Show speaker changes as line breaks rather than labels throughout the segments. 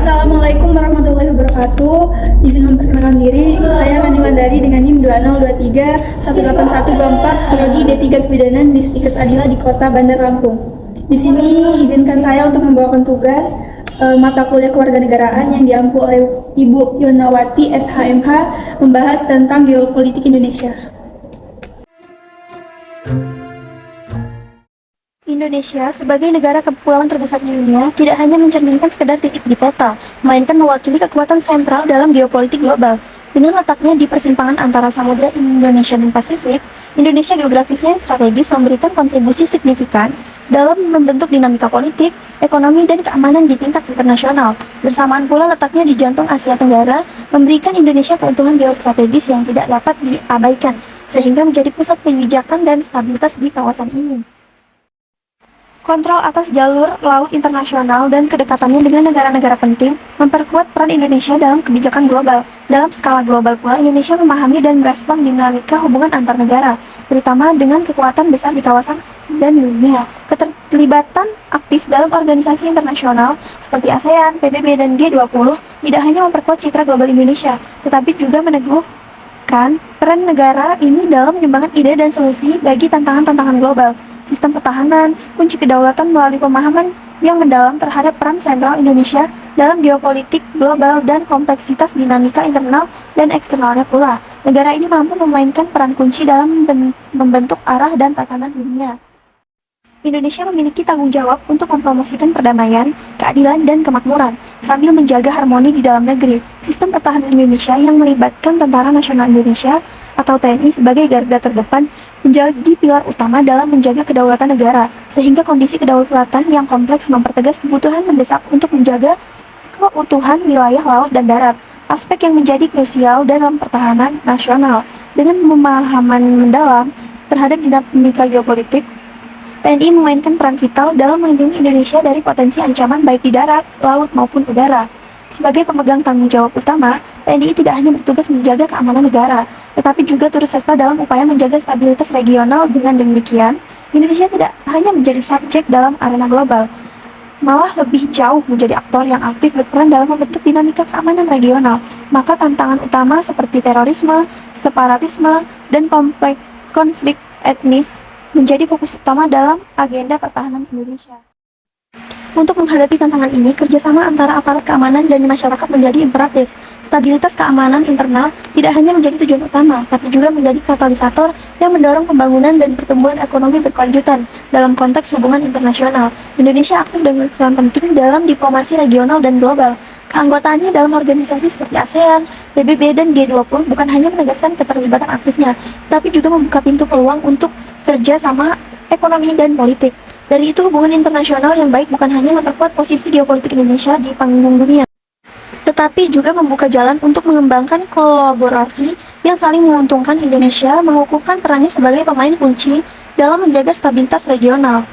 Assalamualaikum warahmatullahi wabarakatuh. Izin memperkenalkan diri, saya Rani Wandari dengan NIM 2023 18124 Prodi D3 Kebidanan Distikes Adila di Kota Bandar Lampung. Di sini izinkan saya untuk membawakan tugas mata kuliah kewarganegaraan yang diampu oleh Ibu Yonawati SHMH membahas tentang geopolitik Indonesia. Indonesia sebagai negara kepulauan terbesar di dunia tidak hanya mencerminkan sekedar titik di peta, melainkan mewakili kekuatan sentral dalam geopolitik global. Dengan letaknya di persimpangan antara Samudra Indonesia dan Pasifik, Indonesia geografisnya yang strategis memberikan kontribusi signifikan dalam membentuk dinamika politik, ekonomi, dan keamanan di tingkat internasional. Bersamaan pula letaknya di jantung Asia Tenggara memberikan Indonesia keuntungan geostrategis yang tidak dapat diabaikan, sehingga menjadi pusat kebijakan dan stabilitas di kawasan ini. Kontrol atas jalur laut internasional dan kedekatannya dengan negara-negara penting memperkuat peran Indonesia dalam kebijakan global. Dalam skala global pula, Indonesia memahami dan merespon dinamika hubungan antar negara, terutama dengan kekuatan besar di kawasan dan dunia. Keterlibatan aktif dalam organisasi internasional seperti ASEAN, PBB, dan G20 tidak hanya memperkuat citra global Indonesia, tetapi juga meneguhkan peran negara ini dalam menyumbangkan ide dan solusi bagi tantangan-tantangan global. Sistem pertahanan, kunci kedaulatan melalui pemahaman yang mendalam terhadap peran sentral Indonesia dalam geopolitik global dan kompleksitas dinamika internal dan eksternalnya pula. Negara ini mampu memainkan peran kunci dalam membentuk arah dan tatanan dunia. Indonesia memiliki tanggung jawab untuk mempromosikan perdamaian, keadilan, dan kemakmuran, sambil menjaga harmoni di dalam negeri. Sistem pertahanan Indonesia yang melibatkan Tentara Nasional Indonesia atau TNI sebagai garda terdepan menjadi pilar utama dalam menjaga kedaulatan negara, sehingga kondisi kedaulatan yang kompleks mempertegas kebutuhan mendesak untuk menjaga keutuhan wilayah laut dan darat, aspek yang menjadi krusial dalam pertahanan nasional. Dengan pemahaman mendalam terhadap dinamika geopolitik, TNI memainkan peran vital dalam melindungi Indonesia dari potensi ancaman baik di darat, laut, maupun udara. Sebagai pemegang tanggung jawab utama, TNI tidak hanya bertugas menjaga keamanan negara, tetapi juga turut serta dalam upaya menjaga stabilitas regional. Dengan demikian, Indonesia tidak hanya menjadi subjek dalam arena global, malah lebih jauh menjadi aktor yang aktif berperan dalam membentuk dinamika keamanan regional. Maka tantangan utama seperti terorisme, separatisme, dan konflik etnis menjadi fokus utama dalam agenda pertahanan Indonesia. Untuk menghadapi tantangan ini, kerjasama antara aparat keamanan dan masyarakat menjadi imperatif. Stabilitas keamanan internal tidak hanya menjadi tujuan utama, tapi juga menjadi katalisator yang mendorong pembangunan dan pertumbuhan ekonomi berkelanjutan dalam konteks hubungan internasional. Indonesia aktif dan berperan penting dalam diplomasi regional dan global. Keanggotaannya dalam organisasi seperti ASEAN, PBB, dan G20 bukan hanya menegaskan keterlibatan aktifnya, tapi juga membuka pintu peluang untuk kerja sama ekonomi dan politik. Dari itu, hubungan internasional yang baik bukan hanya memperkuat posisi geopolitik Indonesia di panggung dunia, tetapi juga membuka jalan untuk mengembangkan kolaborasi yang saling menguntungkan. Indonesia mengukuhkan perannya sebagai pemain kunci dalam menjaga stabilitas regional,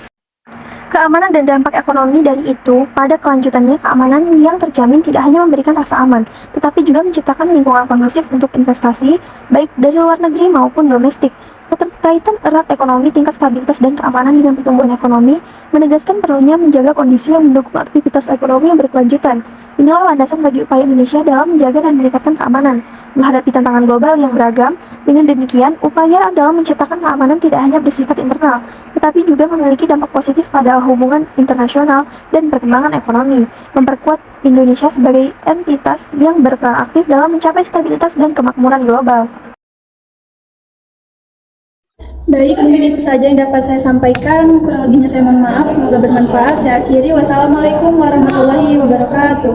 keamanan, dan dampak ekonomi. Dari itu, pada kelanjutannya, keamanan yang terjamin tidak hanya memberikan rasa aman, tetapi juga menciptakan lingkungan kondusif untuk investasi, baik dari luar negeri maupun domestik. Keterkaitan erat ekonomi, tingkat stabilitas, dan keamanan dengan pertumbuhan ekonomi menegaskan perlunya menjaga kondisi yang mendukung aktivitas ekonomi yang berkelanjutan. Inilah landasan bagi upaya Indonesia dalam menjaga dan meningkatkan keamanan, menghadapi tantangan global yang beragam. Dengan demikian, upaya dalam menciptakan keamanan tidak hanya bersifat internal, tetapi juga memiliki dampak positif pada hubungan internasional dan perkembangan ekonomi, memperkuat Indonesia sebagai entitas yang berperan aktif dalam mencapai stabilitas dan kemakmuran global.
Baik, mungkin itu saja yang dapat saya sampaikan. Kurang lebihnya saya mohon maaf. Semoga bermanfaat. Saya akhiri. Wassalamualaikum warahmatullahi wabarakatuh.